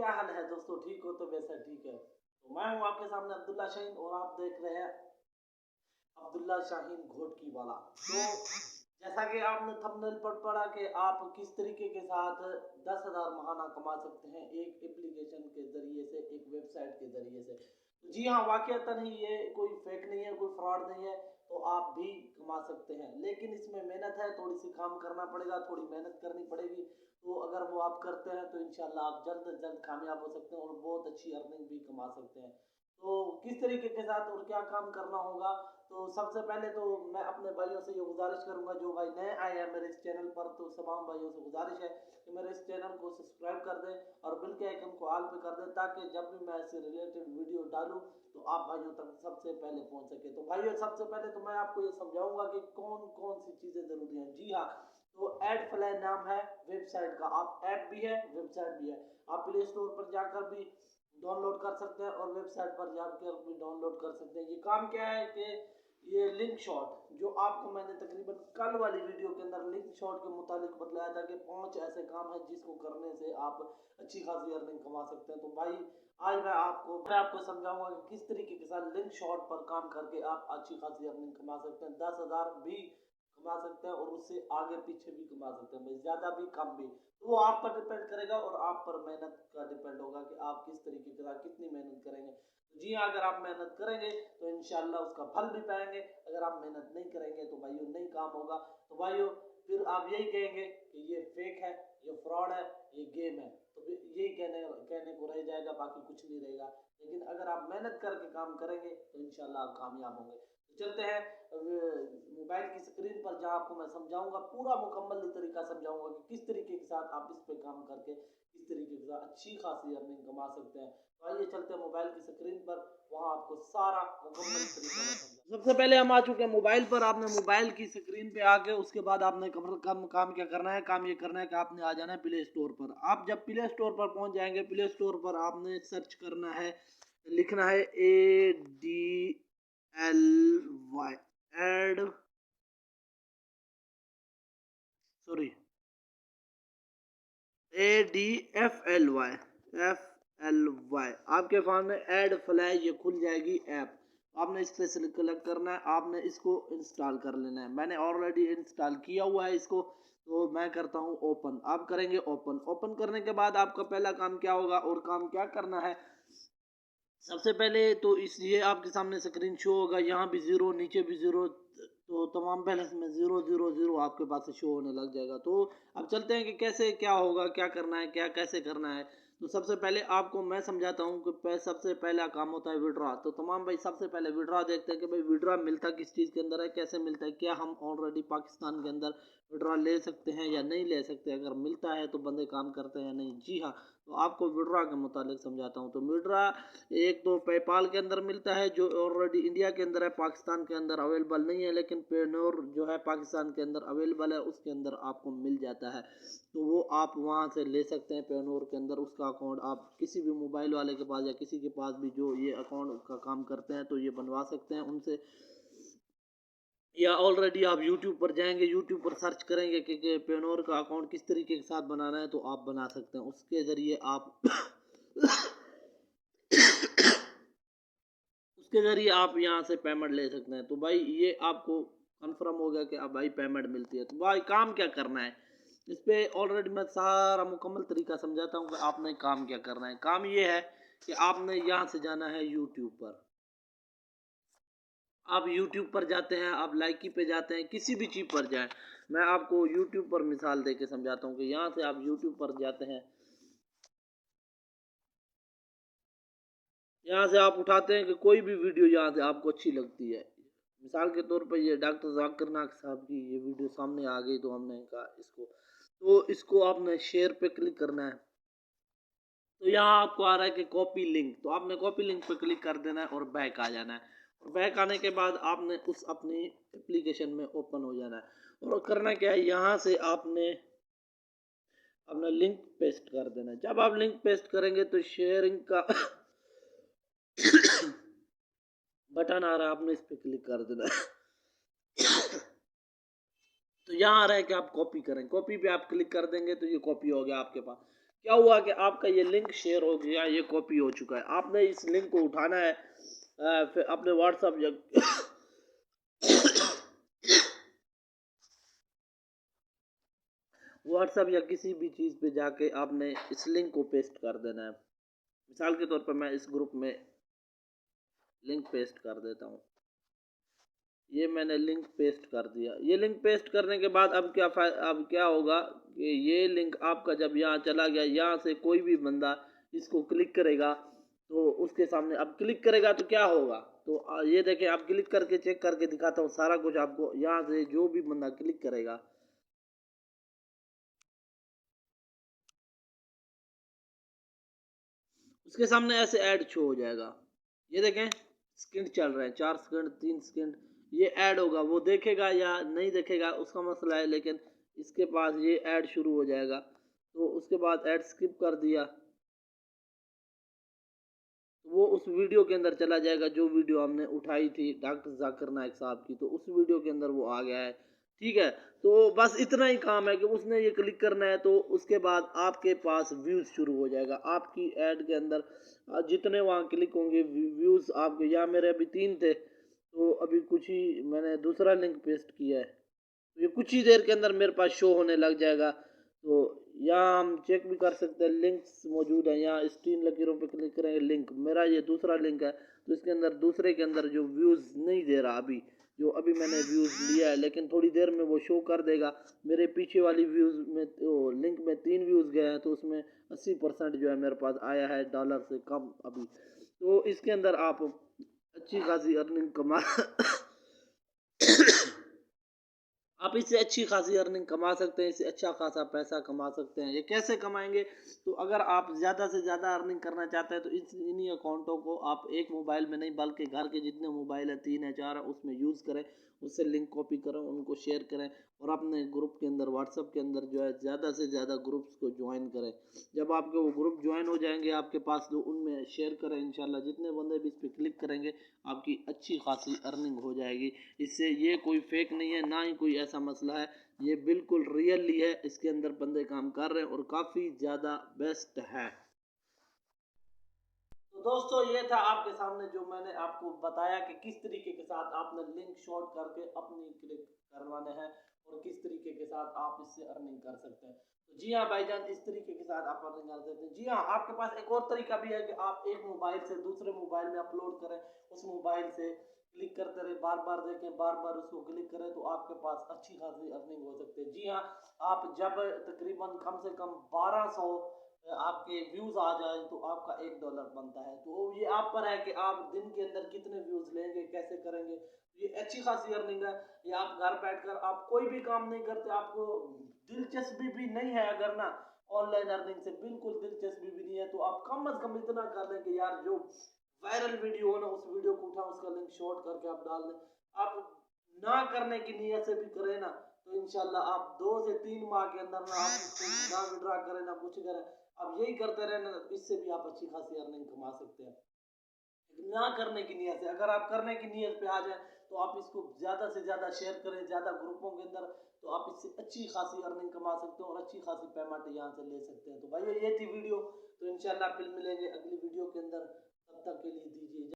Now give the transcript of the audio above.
क्या हाल है दोस्तों, ठीक हो तो वैसा ठीक है। तो मैं हूं आपके सामने अब्दुल्ला शाहीन और आप देख रहे हैं अब्दुल्ला शाहीन घोटकी वाला। तो जैसा कि आपने थंबनेल पर पढ़ा कि आप किस तरीके के साथ 10,000 महाना कमा सकते हैं एक एप्लीकेशन के जरिए से, एक वेबसाइट के जरिए से। जी हाँ, वाकई ही ये कोई फेक नहीं है, कोई फ्रॉड नहीं है। तो आप भी कमा सकते हैं, लेकिन इसमें मेहनत है, थोड़ी सी काम करना पड़ेगा, थोड़ी मेहनत करनी पड़ेगी। तो अगर वो आप करते हैं तो इंशाल्लाह आप जल्द से जल्द कामयाब हो सकते हैं और बहुत अच्छी अर्निंग भी कमा सकते हैं। तो किस तरीके के साथ और क्या काम करना होगा, तो सबसे पहले तो मैं अपने भाइयों से ये गुजारिश करूंगा, जो भाई नए आए हैं मेरे इस चैनल पर, तो तमाम भाइयों से गुजारिश है कि मेरे इस चैनल को सब्सक्राइब कर दें और बिल के आइकन को ऑल पे कर दें, ताकि जब भी मैं ऐसे रिलेटेड वीडियो डालूं तो आप भाइयों तक सबसे पहले पहुंच सके। तो भाइयों, सबसे पहले तो मैं आपको ये समझाऊंगा कि कौन कौन सी चीज़ें ज़रूरी हैं। जी हाँ, तो एडफ्लाई नाम है वेबसाइट का। आप ऐप भी है, वेबसाइट भी है। आप प्ले स्टोर पर जाकर भी डाउनलोड कर सकते हैं और वेबसाइट पर जाकर भी डाउनलोड कर सकते हैं। ये काम क्या है कि ये लिंक शॉट, जो आपको मैंने तकरीबन कल वाली वीडियो के अंदर लिंक शॉट के मुतालिक बतलाया था कि 5 ऐसे काम हैं जिसको करने से आप अच्छी खासी अर्निंग कमा सकते हैं। तो भाई, आज मैं आपको समझाऊंगा कि किस तरीके के साथ लिंक शॉट पर काम करके आप अच्छी खासी अर्निंग कमा सकते हैं। 10,000 भी कमा सकते हैं और उससे आगे पीछे भी कमा सकते हैं, ज्यादा भी कम भी। तो वो आप पर डिपेंड करेगा और आप पर मेहनत का डिपेंड होगा कि आप किस तरीके के साथ कितनी मेहनत करेंगे। जी हाँ, अगर आप मेहनत करेंगे तो इंशाल्लाह उसका फल भी पाएंगे। अगर आप मेहनत नहीं करेंगे तो भाइयों नहीं काम होगा। तो भाइयों, फिर आप यही कहेंगे कि ये फेक है, ये फ्रॉड है, ये गेम है। तो फिर यही कहने को रह जाएगा, बाकी कुछ नहीं रहेगा। लेकिन अगर आप मेहनत करके काम करेंगे तो इंशाल्लाह आप कामयाब होंगे। तो चलते हैं मोबाइल की स्क्रीन पर, जहाँ आपको मैं समझाऊंगा, पूरा मुकम्मल तरीका समझाऊंगा कि किस तरीके के साथ आप इस पे काम करके किस तरीके के साथ अच्छी खासी अर्निंग कमा सकते हैं। तो आइए चलते हैं मोबाइल की स्क्रीन पर, वहाँ आपको सारा मुकम्मल तरीका मैं समझा। सबसे पहले हम आ चुके हैं मोबाइल पर। आपने मोबाइल की स्क्रीन पे आके उसके बाद आपने काम क्या करना है, काम ये करना है कि आपने आ जाना है प्ले स्टोर पर। आप जब प्ले स्टोर पर पहुंच जाएंगे, प्ले स्टोर पर आपने सर्च करना है, लिखना है ADLY, एड सॉरी ADFLY आपके सामने एड फ्लाई ये खुल जाएगी ऐप। आपने इस पे सेलेक्ट करना है, आपने इसको इंस्टॉल कर लेना है। मैंने ऑलरेडी इंस्टॉल किया हुआ है इसको, तो मैं करता हूँ ओपन। आप करेंगे ओपन। ओपन करने के बाद आपका पहला काम क्या होगा और काम क्या करना है, सबसे पहले तो इस ये आपके सामने स्क्रीन शो होगा, यहाँ भी जीरो, नीचे भी जीरो। तो तमाम बैलेंस में 0 0 0 आपके पास शो होने लग जाएगा। तो अब चलते हैं कि कैसे क्या होगा, क्या करना है, क्या कैसे करना है। तो सबसे पहले आपको मैं समझाता हूँ कि सबसे पहला काम होता है विड्रॉ। तो तमाम भाई सबसे पहले विड्रॉ देखते हैं कि भाई विड्रॉ मिलता किस चीज़ के अंदर है, कैसे मिलता है, क्या हम ऑलरेडी पाकिस्तान के अंदर विड्रॉ ले सकते हैं या नहीं ले सकते, अगर मिलता है तो बंदे काम करते हैं या नहीं। जी हाँ, तो आपको विड्रॉ के मुतालिक समझाता हूँ। तो विड्रॉ एक तो पेपाल के अंदर मिलता है, जो ऑलरेडी इंडिया के अंदर है, पाकिस्तान के अंदर अवेलेबल नहीं है, लेकिन पेनोर जो है पाकिस्तान के अंदर अवेलेबल है, उसके अंदर आपको मिल जाता है। तो वो आप वहाँ से ले सकते हैं पेनोर के अंदर। उसका अकाउंट आप किसी भी मोबाइल वाले के पास या किसी के पास भी जो ये अकाउंट का काम करते हैं तो ये बनवा सकते हैं उनसे। या ऑलरेडी आप यूट्यूब पर जाएंगे, यूट्यूब पर सर्च करेंगे कि पेनोर का अकाउंट किस तरीके के साथ बनाना है, तो आप बना सकते हैं। उसके ज़रिए आप उसके ज़रिए आप यहाँ से पेमेंट ले सकते हैं। तो भाई ये आपको कंफर्म हो गया कि अब भाई पेमेंट मिलती है। तो भाई काम क्या करना है, इस पर ऑलरेडी मैं सारा मुकम्मल तरीका समझाता हूँ कि आपने काम क्या करना है। काम ये है कि आपने यहाँ से जाना है यूट्यूब पर। आप यूट्यूब पर जाते हैं, आप लाइकी पे जाते हैं, किसी भी चीज़ पर जाएं। मैं आपको यूट्यूब पर मिसाल दे के समझाता हूँ कि यहाँ से आप यूट्यूब पर जाते हैं, यहाँ से आप उठाते हैं कि कोई भी वीडियो यहाँ से आपको अच्छी लगती है। मिसाल के तौर पर ये डॉक्टर जाकिर नाइक साहब की ये वीडियो सामने आ गई, तो हमने कहा इसको आपने शेयर पे क्लिक करना है। तो यहाँ आपको आ रहा है कि कॉपी लिंक, तो आपने कॉपी लिंक पे क्लिक कर देना है और बैक आ जाना है। और बैक आने के बाद आपने उस अपनी एप्लीकेशन में ओपन हो जाना है। और करना क्या है, यहाँ से आपने अपना लिंक पेस्ट कर देना है। जब आप लिंक पेस्ट करेंगे तो शेयरिंग का बटन आ रहा है, आपने इस पर क्लिक कर देना है। तो यहाँ आ रहा है कि आप कॉपी करें, कॉपी पे आप क्लिक कर देंगे तो ये कॉपी हो गया आपके पास। क्या हुआ कि आपका ये लिंक शेयर हो गया, ये कॉपी हो चुका है। आपने इस लिंक को उठाना है, फिर अपने व्हाट्सएप या व्हाट्सएप या किसी भी चीज़ पे जाके आपने इस लिंक को पेस्ट कर देना है। मिसाल के तौर पर मैं इस ग्रुप में लिंक पेस्ट कर देता हूँ। ये मैंने लिंक पेस्ट कर दिया। ये लिंक पेस्ट करने के बाद अब क्या होगा कि ये लिंक आपका जब यहाँ चला गया, यहाँ से कोई भी बंदा इसको क्लिक करेगा तो उसके सामने अब क्लिक करेगा तो क्या होगा, तो ये देखें, आप क्लिक करके चेक करके दिखाता हूँ सारा कुछ आपको। यहाँ से जो भी बंदा क्लिक करेगा उसके सामने ऐसे ऐड शो हो जाएगा। ये देखें, सेकंड चल रहे हैं, 4 सेकंड, 3 सेकंड, ये ऐड होगा। वो देखेगा या नहीं देखेगा उसका मसला है, लेकिन इसके पास ये ऐड शुरू हो जाएगा। तो उसके बाद ऐड स्किप कर दिया, वो उस वीडियो के अंदर चला जाएगा जो वीडियो हमने उठाई थी डॉक्टर जाकिर नाइक साहब की, तो उस वीडियो के अंदर वो आ गया है। ठीक है, तो बस इतना ही काम है कि उसने ये क्लिक करना है, तो उसके बाद आपके पास व्यूज़ शुरू हो जाएगा आपकी ऐड के अंदर। जितने वहाँ क्लिक होंगे व्यूज़ आपके, यहाँ मेरे अभी 3 थे, तो अभी कुछ ही मैंने दूसरा लिंक पेस्ट किया है, तो ये कुछ ही देर के अंदर मेरे पास शो होने लग जाएगा। तो यहाँ हम चेक भी कर सकते हैं, लिंक्स मौजूद है। यहाँ इस 3 लकीरों पे क्लिक करेंगे, लिंक मेरा ये दूसरा लिंक है, तो इसके अंदर दूसरे के अंदर जो व्यूज़ नहीं दे रहा अभी, जो अभी मैंने व्यूज़ लिया है, लेकिन थोड़ी देर में वो शो कर देगा। मेरे पीछे वाली व्यूज़ में तो लिंक में 3 व्यूज़ गए हैं, तो उसमें 80% जो है मेरे पास आया है डॉलर से कम अभी। तो इसके अंदर आप अच्छी खासी अर्निंग कमा आप इससे अच्छी खासी अर्निंग कमा सकते हैं, इससे अच्छा खासा पैसा कमा सकते हैं। ये कैसे कमाएंगे, तो अगर आप ज़्यादा से ज़्यादा अर्निंग करना चाहते हैं तो इन्हीं अकाउंटों को आप एक मोबाइल में नहीं बल्कि घर के जितने मोबाइल है, 3 है 4 है, उसमें यूज़ करें, उससे लिंक कॉपी करें, उनको शेयर करें और अपने ग्रुप के अंदर व्हाट्सएप के अंदर जो है ज़्यादा से ज़्यादा ग्रुप्स को ज्वाइन करें। जब आपके वो ग्रुप ज्वाइन हो जाएंगे आपके पास, तो उनमें शेयर करें। इंशाल्लाह जितने बंदे भी इस पर क्लिक करेंगे आपकी अच्छी खासी अर्निंग हो जाएगी। इससे ये कोई फेक नहीं है, ना ही कोई ऐसा मसला है, ये बिल्कुल रियली है। इसके अंदर बंदे काम कर रहे हैं और काफ़ी ज़्यादा बेस्ट है। तो दोस्तों, ये था आपके सामने जो मैंने आपको बताया कि किस तरीके के साथ आपने लिंक शॉर्ट करके अपनी क्लिक करवाने हैं और किस तरीके के साथ आप इससे अर्निंग कर सकते हैं। तो जी हाँ भाईजान, इस तरीके के साथ आप अर्निंग कर सकते हैं। जी हाँ, आपके पास एक और तरीका भी है कि आप एक मोबाइल से दूसरे मोबाइल में अपलोड करें, उस मोबाइल से क्लिक करते रहे, बार बार देखें, बार बार उसको क्लिक करें, तो आपके पास अच्छी खासी अर्निंग हो सकती है। जी हाँ, आप जब तकरीबन कम से कम 1200 आपके व्यूज आ जाए तो आपका $1 बनता है। तो ये आप पर है कि आप दिन के अंदर कितने व्यूज लेंगे, कैसे करेंगे। ये अच्छी खासी अर्निंग है। ये आप घर बैठकर आप कोई भी काम नहीं करते, आपको दिलचस्पी भी नहीं है अगर ना, ऑनलाइन अर्निंग से बिल्कुल दिलचस्पी भी नहीं है, तो आप कम अज कम इतना कर लें कि यार जो वायरल वीडियो हो ना, उस वीडियो को उठा, उसका लिंक शॉर्ट करके आप डाल दें। आप ना करने की नीयत से भी करें ना, तो इंशाल्लाह आप 2 से 3 माह के अंदर ना आप इसको ना विड्रा करें ना कुछ करें, अब यही करते रहे ना, इससे भी आप अच्छी खासी अर्निंग कमा सकते हैं। ना करने की नीयत से, अगर आप करने की नीयत पे आ जाए तो आप इसको ज़्यादा से ज़्यादा शेयर करें, ज़्यादा ग्रुपों के अंदर, तो आप इससे अच्छी खासी अर्निंग कमा सकते हो और अच्छी खासी पेमेंट यहाँ से ले सकते हैं। तो भाई ये थी वीडियो, तो इंशाल्लाह फिर मिलेंगे अगली वीडियो के अंदर, तब तक के लिए दीजिए।